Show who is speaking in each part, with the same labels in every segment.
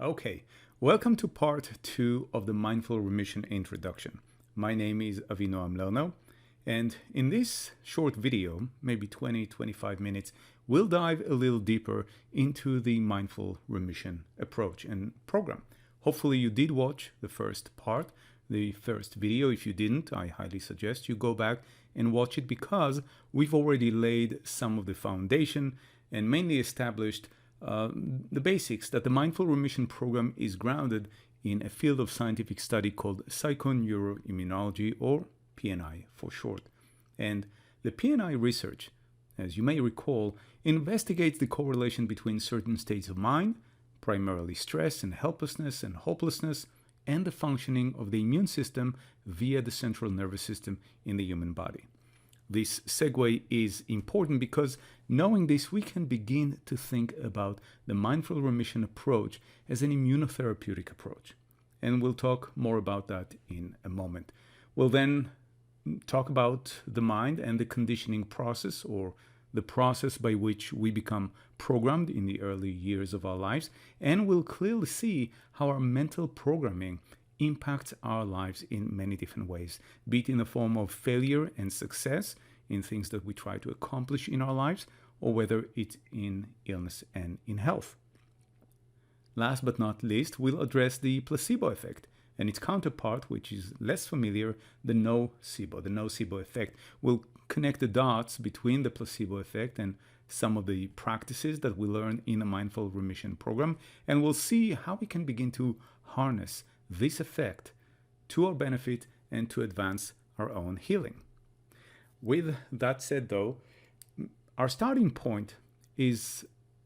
Speaker 1: Okay, welcome to part 2 of the Mindful Remission introduction. My name is Avinoam Lerno, and in this short video, maybe 20-25 minutes, we'll dive a little deeper into the Mindful Remission approach and program. Hopefully you did watch the first part, the first video. If you didn't, I highly suggest you go back and watch it because we've already laid some of the foundation and mainly established the basics that the Mindful Remission program is grounded in a field of scientific study called psychoneuroimmunology, or PNI for short. And the PNI research, as you may recall, investigates the correlation between certain states of mind, primarily stress and helplessness and hopelessness, and the functioning of the immune system via the central nervous system in the human body. This segue is important because knowing this, we can begin to think about the Mindful Remission approach as an immunotherapeutic approach. And we'll talk more about that in a moment. We'll then talk about the mind and the conditioning process, or the process by which we become programmed in the early years of our lives. And we'll clearly see how our mental programming impacts our lives in many different ways, be it in the form of failure and success in things that we try to accomplish in our lives, or whether it's in illness and in health. Last but not least, we'll address the placebo effect and its counterpart, which is less familiar, the nocebo effect. We'll connect the dots between the placebo effect and some of the practices that we learn in a Mindful Remission program, and we'll see how we can begin to harness this effect to our benefit and to advance our own healing. With that said, though, our starting point is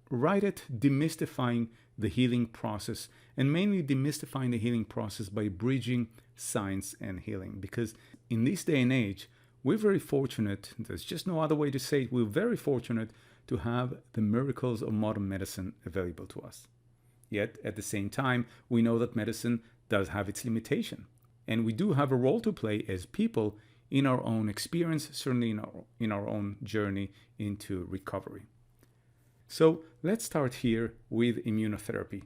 Speaker 1: right at demystifying the healing process, and mainly demystifying the healing process by bridging science and healing. Because in this day and age, we're very fortunate, there's just no other way to say it, we're very fortunate to have the miracles of modern medicine available to us. Yet, at the same time, we know that medicine does have its limitation. And we do have a role to play as people in our own experience, certainly in our own journey into recovery. So let's start here with immunotherapy.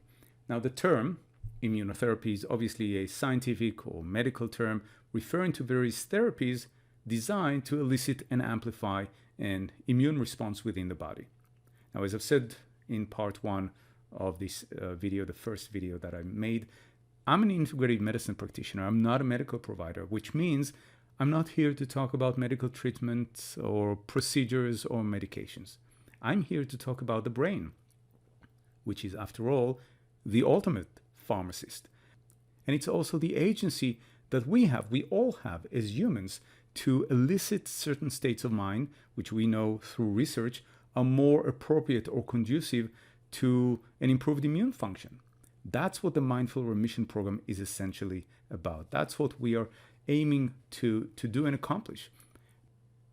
Speaker 1: Now, the term immunotherapy is obviously a scientific or medical term referring to various therapies designed to elicit and amplify an immune response within the body. Now, as I've said in part 1 of this video, the first video that I made, I'm an integrative medicine practitioner. I'm not a medical provider, which means I'm not here to talk about medical treatments or procedures or medications. I'm here to talk about the brain, which is, after all, the ultimate pharmacist. And it's also the agency that we all have as humans, to elicit certain states of mind, which we know through research are more appropriate or conducive to an improved immune function. That's what the Mindful Remission program is essentially about. That's what we are aiming to do and accomplish.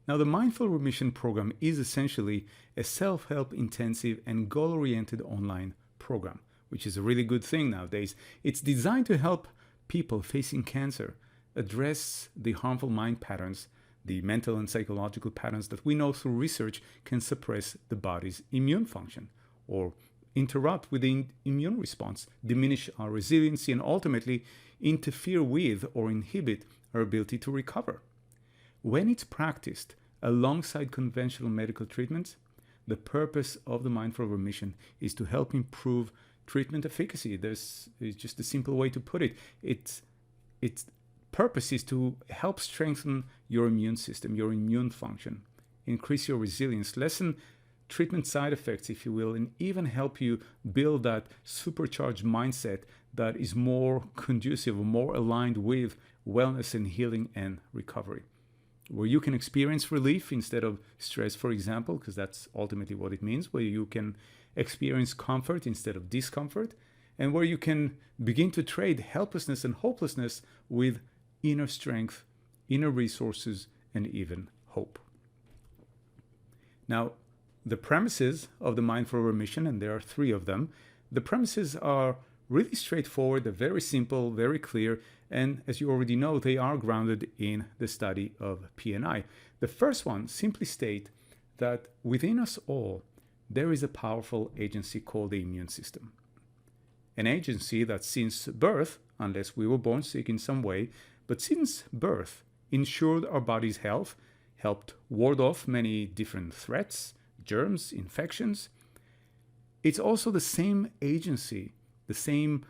Speaker 1: Now, the Mindful Remission program is essentially a self-help intensive and goal-oriented online program, which is a really good thing nowadays. It's designed to help people facing cancer address the harmful mind patterns, the mental and psychological patterns that we know through research can suppress the body's immune function, or interrupt with the immune response, diminish our resiliency, and ultimately interfere with or inhibit our ability to recover. When it's practiced alongside conventional medical treatments, the purpose of the Mindful Remission is to help improve treatment efficacy. There's just a simple way to put it. Its purpose is to help strengthen your immune system, your immune function, increase your resilience, lessen treatment side effects, if you will, and even help you build that supercharged mindset that is more conducive or more aligned with wellness and healing and recovery, where you can experience relief instead of stress, for example, because that's ultimately what it means, where you can experience comfort instead of discomfort, and where you can begin to trade helplessness and hopelessness with inner strength, inner resources, and even hope. Now, the premises of the Mindful Remission, and there are 3 of them, the premises are really straightforward, they're very simple, very clear, and as you already know, they are grounded in the study of PNI. The first one simply states that within us all, there is a powerful agency called the immune system. an agency that since birth, unless we were born sick in some way, but since birth ensured our body's health, helped ward off many different threats, germs, infections. It's also the same agency, the same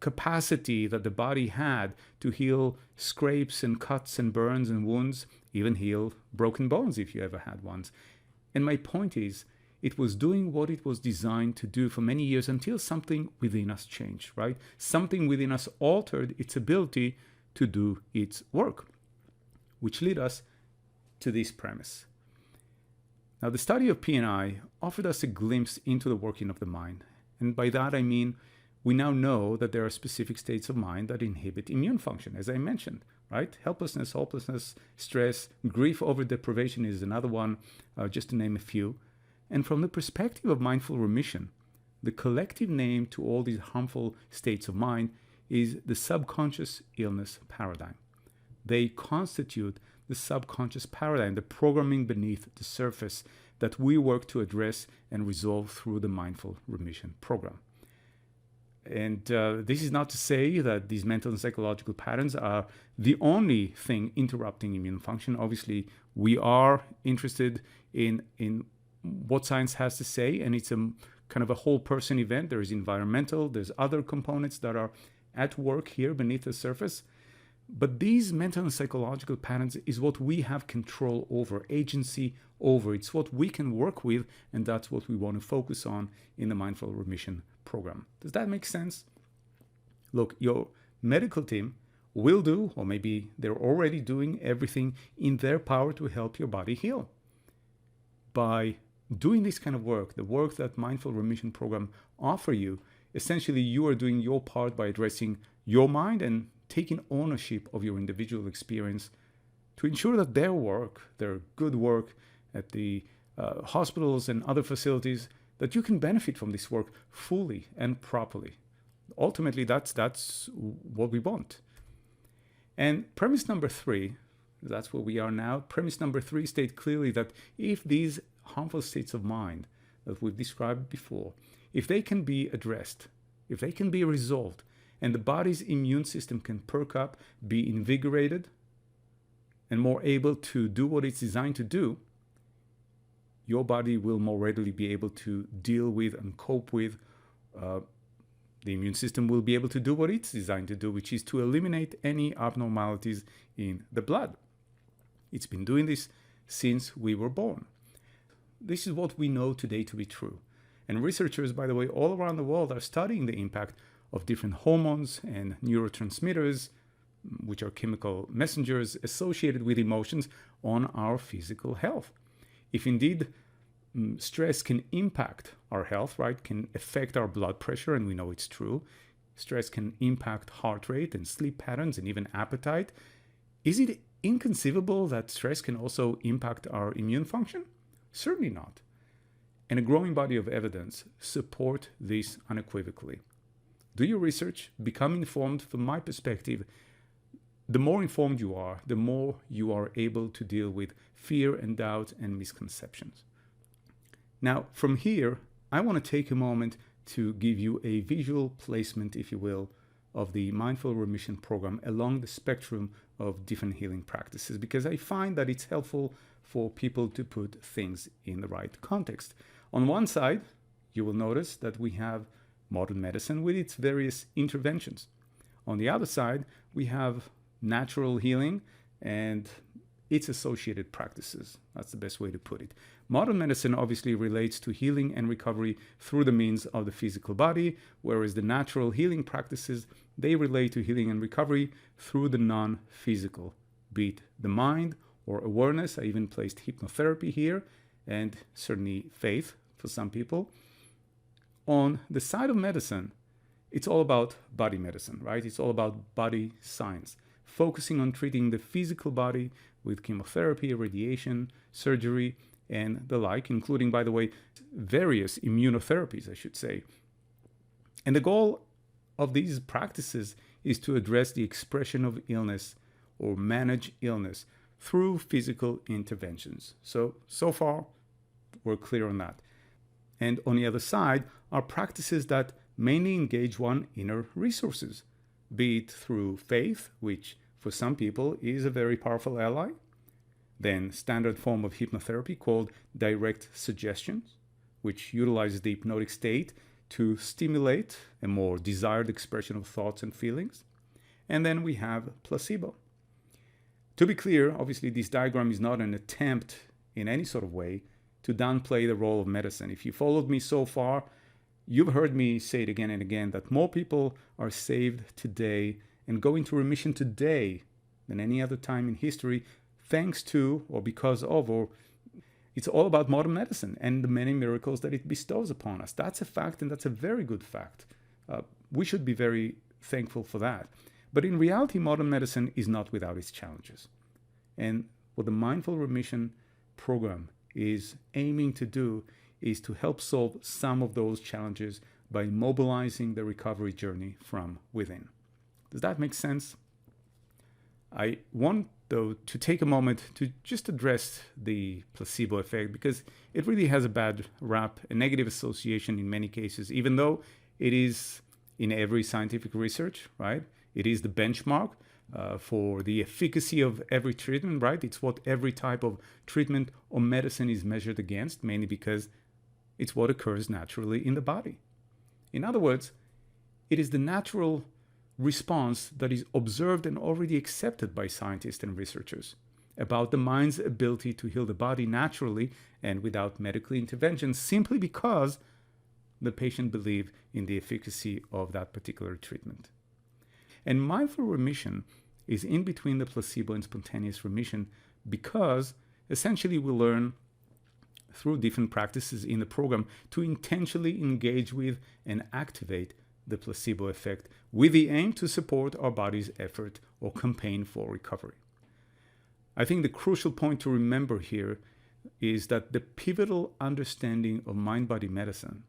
Speaker 1: capacity that the body had to heal scrapes and cuts and burns and wounds, even heal broken bones if you ever had ones. And my point is, it was doing what it was designed to do for many years until something within us changed, right? Something within us altered its ability to do its work, which led us to this premise. Now, the study of P&I offered us a glimpse into the working of the mind. And by that, I mean, we now know that there are specific states of mind that inhibit immune function, as I mentioned, right? Helplessness, hopelessness, stress, grief over deprivation is another one, just to name a few. And from the perspective of mindful remission, the collective name to all these harmful states of mind is the subconscious illness paradigm. They constitute the subconscious paradigm, the programming beneath the surface that we work to address and resolve through the Mindful Remission program. And this is not to say that these mental and psychological patterns are the only thing interrupting immune function. Obviously, we are interested in what science has to say, and it's a kind of a whole person event. There's environmental, there's other components that are at work here beneath the surface. But these mental and psychological patterns is what we have control over, agency over. It's what we can work with, and that's what we want to focus on in the Mindful Remission program. Does that make sense? Look, your medical team will do, or maybe they're already doing everything in their power to help your body heal. By doing this kind of work, the work that Mindful Remission program offer you, essentially you are doing your part by addressing your mind and taking ownership of your individual experience to ensure that their work, their good work at the hospitals and other facilities, that you can benefit from this work fully and properly. Ultimately, that's what we want. And premise number 3, that's where we are now. Premise number 3 states clearly that if these harmful states of mind that we've described before, if they can be addressed, if they can be resolved, and the body's immune system can perk up, be invigorated, and more able to do what it's designed to do, your body will more readily be able to deal with and cope with. The immune system will be able to do what it's designed to do, which is to eliminate any abnormalities in the blood. It's been doing this since we were born. This is what we know today to be true. And researchers, by the way, all around the world are studying the impact of different hormones and neurotransmitters, which are chemical messengers associated with emotions, on our physical health. If indeed stress can impact our health, right, can affect our blood pressure, and we know it's true. Stress can impact heart rate and sleep patterns and even appetite. Is it inconceivable that stress can also impact our immune function? Certainly not. And a growing body of evidence support this unequivocally. Do your research, become informed. From my perspective, the more informed you are, the more you are able to deal with fear and doubt and misconceptions. Now, from here, I want to take a moment to give you a visual placement, if you will, of the Mindful Remission program along the spectrum of different healing practices, because I find that it's helpful for people to put things in the right context. On one side, you will notice that we have modern medicine with its various interventions. On the other side, we have natural healing and its associated practices. That's the best way to put it. Modern medicine obviously relates to healing and recovery through the means of the physical body, whereas the natural healing practices, they relate to healing and recovery through the non-physical, be it the mind or awareness. I even placed hypnotherapy here, and certainly faith for some people. On the side of medicine, it's all about body medicine, right? It's all about body science, focusing on treating the physical body with chemotherapy, radiation, surgery, and the like, including, by the way, various immunotherapies, I should say. And the goal of these practices is to address the expression of illness or manage illness through physical interventions. So far, we're clear on that. And on the other side are practices that mainly engage one's inner resources, be it through faith, which for some people is a very powerful ally, then standard form of hypnotherapy called direct suggestions, which utilizes the hypnotic state to stimulate a more desired expression of thoughts and feelings. And then we have placebo. To be clear, obviously this diagram is not an attempt in any sort of way to downplay the role of medicine. If you followed me so far, you've heard me say it again and again that more people are saved today and go into remission today than any other time in history, thanks to or because of, or it's all about modern medicine and the many miracles that it bestows upon us. That's a fact, and that's a very good fact. We should be very thankful for that. But in reality, modern medicine is not without its challenges. And what the Mindful Remission program is aiming to do is to help solve some of those challenges by mobilizing the recovery journey from within. Does that make sense? I want, though, to take a moment to just address the placebo effect, because it really has a bad rap, a negative association in many cases, even though it is in every scientific research, right? It is the benchmark for the efficacy of every treatment, right? It's what every type of treatment or medicine is measured against, mainly because it's what occurs naturally in the body. In other words, it is the natural response that is observed and already accepted by scientists and researchers about the mind's ability to heal the body naturally and without medical intervention, simply because the patient believes in the efficacy of that particular treatment. And mindful remission is in between the placebo and spontaneous remission because essentially we learn through different practices in the program to intentionally engage with and activate the placebo effect with the aim to support our body's effort or campaign for recovery. I think the crucial point to remember here is that the pivotal understanding of mind-body medicine,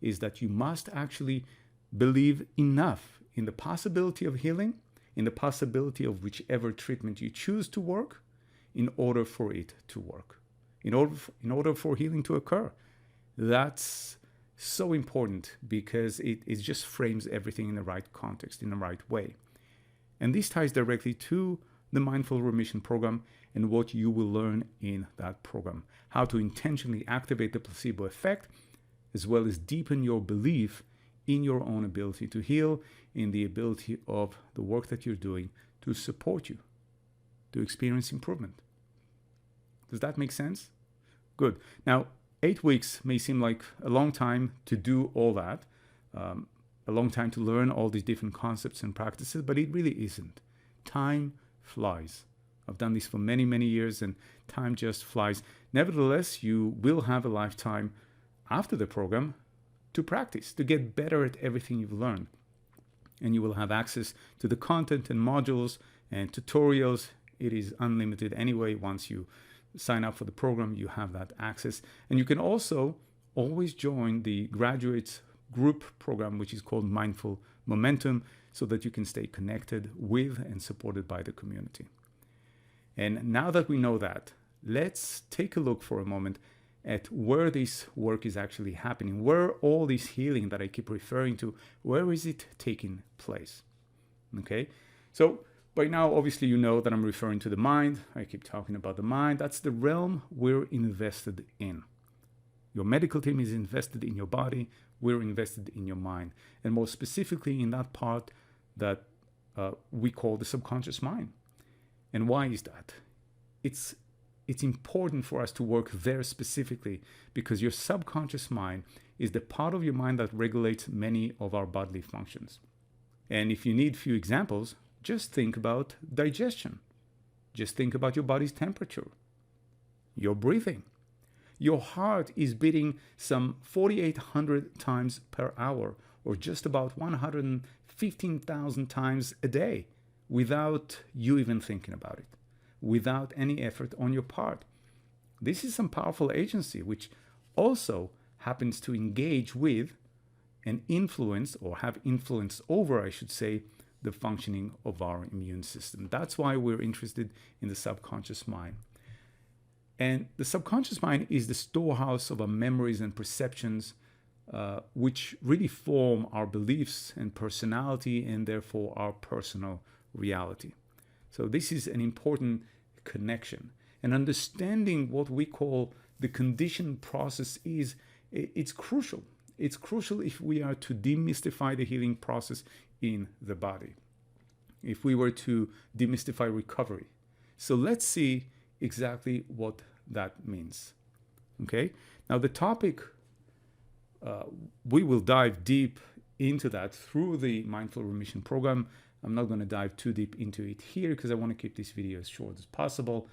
Speaker 1: is that you must actually believe enough in the possibility of healing, in the possibility of whichever treatment you choose to work, in order for it to work, in order for healing to occur. That's so important because it just frames everything in the right context, in the right way. And this ties directly to the Mindful Remission program and what you will learn in that program. How to intentionally activate the placebo effect, as well as deepen your belief in your own ability to heal, in the ability of the work that you're doing to support you to experience improvement. Does that make sense? Good. Now, 8 weeks may seem like a long time to do all that, a long time to learn all these different concepts and practices, but it really isn't. Time flies. I've done this for many, many years, and time just flies. Nevertheless, you will have a lifetime after the program to practice, to get better at everything you've learned. And you will have access to the content and modules and tutorials. It is unlimited anyway. Once you sign up for the program, you have that access. And you can also always join the graduates group program, which is called Mindful Momentum, so that you can stay connected with and supported by the community. And now that we know that, let's take a look for a moment at where this work is actually happening, where all this healing that I keep referring to, where is it taking place? Okay, so by now, obviously, you know that I'm referring to the mind. I keep talking about the mind. That's the realm we're invested in. Your medical team is invested in your body. We're invested in your mind. And more specifically in that part that we call the subconscious mind. And why is that? It's important for us to work there specifically because your subconscious mind is the part of your mind that regulates many of our bodily functions. And if you need few examples, just think about digestion. Just think about your body's temperature, your breathing. Your heart is beating some 4,800 times per hour, or just about 115,000 times a day, without you even thinking about it, without any effort on your part. This is some powerful agency, which also happens to engage with and influence, or have influence over, I should say, the functioning of our immune system. That's why we're interested in the subconscious mind. And the subconscious mind is the storehouse of our memories and perceptions, which really form our beliefs and personality, and therefore our personal reality. So this is an important connection. And understanding what we call the conditioned process it's crucial. It's crucial if we are to demystify the healing process in the body, if we were to demystify recovery. So let's see exactly what that means. Okay, now the topic, we will dive deep into that through the Mindful Remission program. I'm not going to dive too deep into it here because I want to keep this video as short as possible.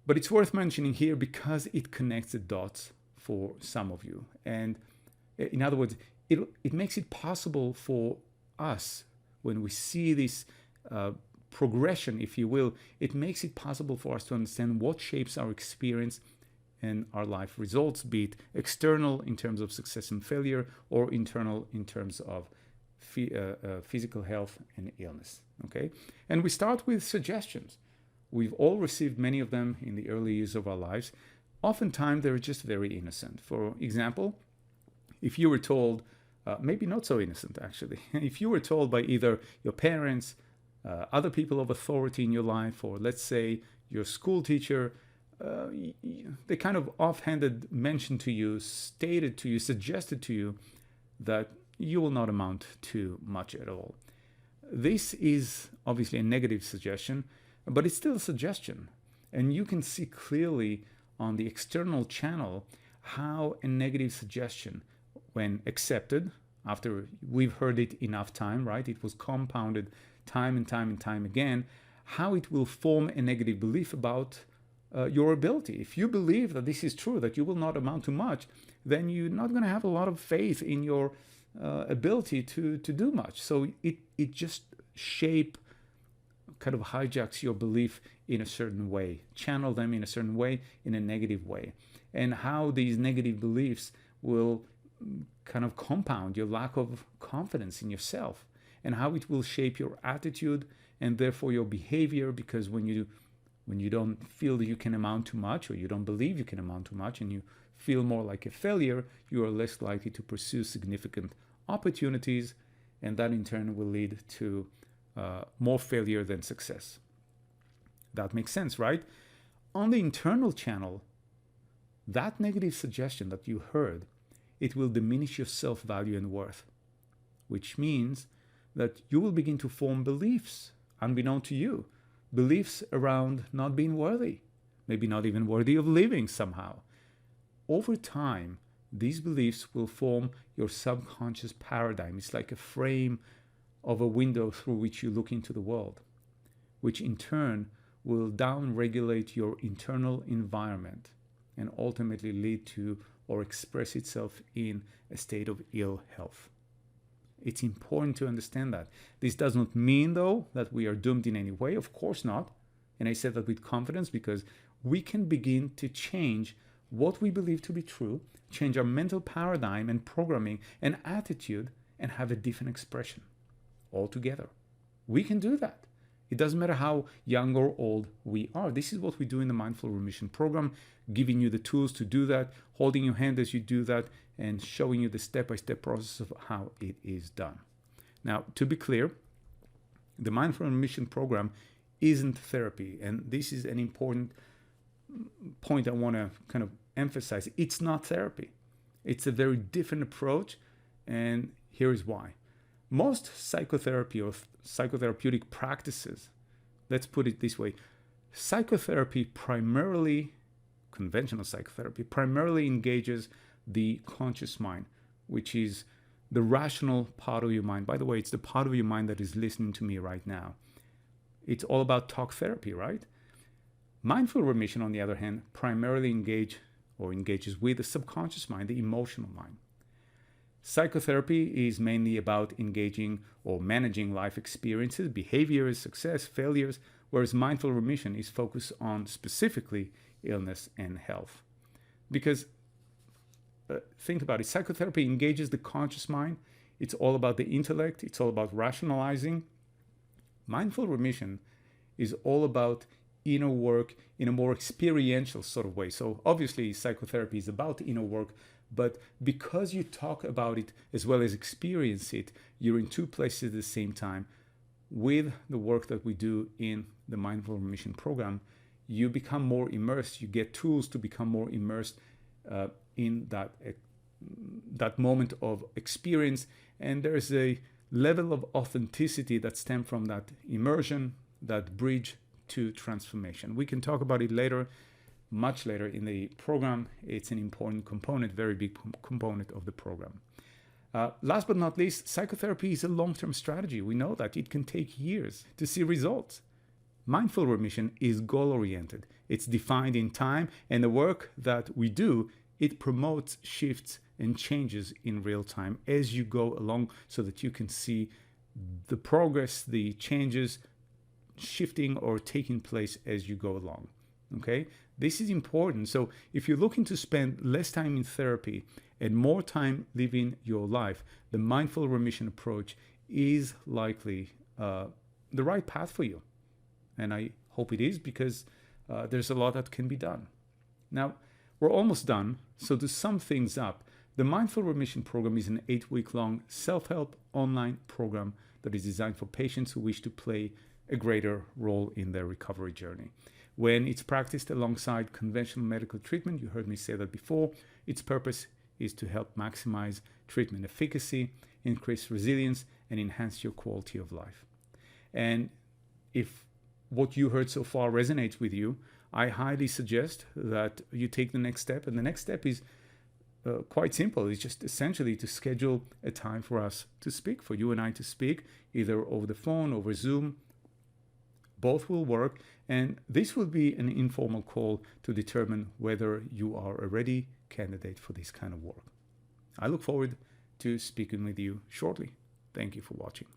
Speaker 1: But it's worth mentioning here because it connects the dots for some of you. And in other words, it makes it possible for us, when we see this progression, if you will, it makes it possible for us to understand what shapes our experience and our life results, be it external in terms of success and failure, or internal in terms of physical health and illness. Okay, and we start with suggestions. We've all received many of them in the early years of our lives. Oftentimes, they're just very innocent. For example, if you were told, maybe not so innocent actually, if you were told by either your parents, other people of authority in your life, or let's say your school teacher, they kind of offhanded mentioned to you, stated to you, suggested to you that you will not amount to much at all. This is obviously a negative suggestion, but it's still a suggestion. And you can see clearly on the external channel how a negative suggestion, when accepted, after we've heard it enough time, right? It was compounded time and time and time again, how it will form a negative belief about your ability. If you believe that this is true, that you will not amount to much, then you're not going to have a lot of faith in your ability to do much. So it just kind of hijacks your belief in a certain way, channel them in a certain way, in a negative way. And how these negative beliefs will kind of compound your lack of confidence in yourself, and how it will shape your attitude and therefore your behavior, because when you don't feel that you can amount to much, or you don't believe you can amount to much, and you feel more like a failure, you are less likely to pursue significant opportunities, and that in turn will lead to more failure than success. That makes sense, right? On the internal channel, that negative suggestion that you heard, it will diminish your self-value and worth, which means that you will begin to form beliefs, unbeknown to you, beliefs around not being worthy, maybe not even worthy of living somehow. Over time, these beliefs will form your subconscious paradigm. It's like a frame of a window through which you look into the world, which in turn will down-regulate your internal environment and ultimately lead to or express itself in a state of ill health. It's important to understand that. This does not mean, though, that we are doomed in any way. Of course not. And I said that with confidence because we can begin to change what we believe to be true, change our mental paradigm and programming and attitude, and have a different expression altogether. We can do that. It doesn't matter how young or old we are. This is what we do in the Mindful Remission program, giving you the tools to do that, holding your hand as you do that, and showing you the step-by-step process of how it is done. Now, to be clear, the Mindful Remission program isn't therapy, and this is an important point I want to kind of emphasize. It's not therapy. It's a very different approach, and here is why. Most psychotherapy or psychotherapeutic practices, let's put it this way, psychotherapy primarily, conventional psychotherapy, primarily engages the conscious mind, which is the rational part of your mind. By the way, it's the part of your mind that is listening to me right now. It's all about talk therapy, right? Mindful remission, on the other hand, primarily engages with the subconscious mind, the emotional mind. Psychotherapy is mainly about engaging or managing life experiences, behaviors, success, failures, whereas mindful remission is focused on specifically illness and health. Because think about it, psychotherapy engages the conscious mind. It's all about the intellect. It's all about rationalizing. Mindful remission is all about inner work in a more experiential sort of way. So obviously psychotherapy is about inner work, but because you talk about it as well as experience it, you're in two places at the same time. With the work that we do in the Mindful Remission program, you become more immersed. You get tools to become more immersed in that moment of experience, and there's a level of authenticity that stems from that immersion, that bridge to transformation. We can talk about it later, much later in the program. It's an important component, very big component of the program. Last but not least, psychotherapy is a long-term strategy. We know that it can take years to see results. Mindful remission is goal-oriented. It's defined in time, and the work that we do, it promotes shifts and changes in real time as you go along, so that you can see the progress, the changes shifting or taking place as you go along. Okay, this is important. So if you're looking to spend less time in therapy and more time living your life, the mindful remission approach is likely the right path for you. And I hope it is, because there's a lot that can be done. Now, we're almost done. So to sum things up, the Mindful Remission program is an 8-week-long self-help online program that is designed for patients who wish to play a greater role in their recovery journey. When it's practiced alongside conventional medical treatment, you heard me say that before, its purpose is to help maximize treatment efficacy, increase resilience, and enhance your quality of life. And if what you heard so far resonates with you, I highly suggest that you take the next step. And the next step is quite simple. It's just essentially to schedule a time for us to speak, for you and I to speak, either over the phone, over Zoom. Both will work, and this will be an informal call to determine whether you are a ready candidate for this kind of work. I look forward to speaking with you shortly. Thank you for watching.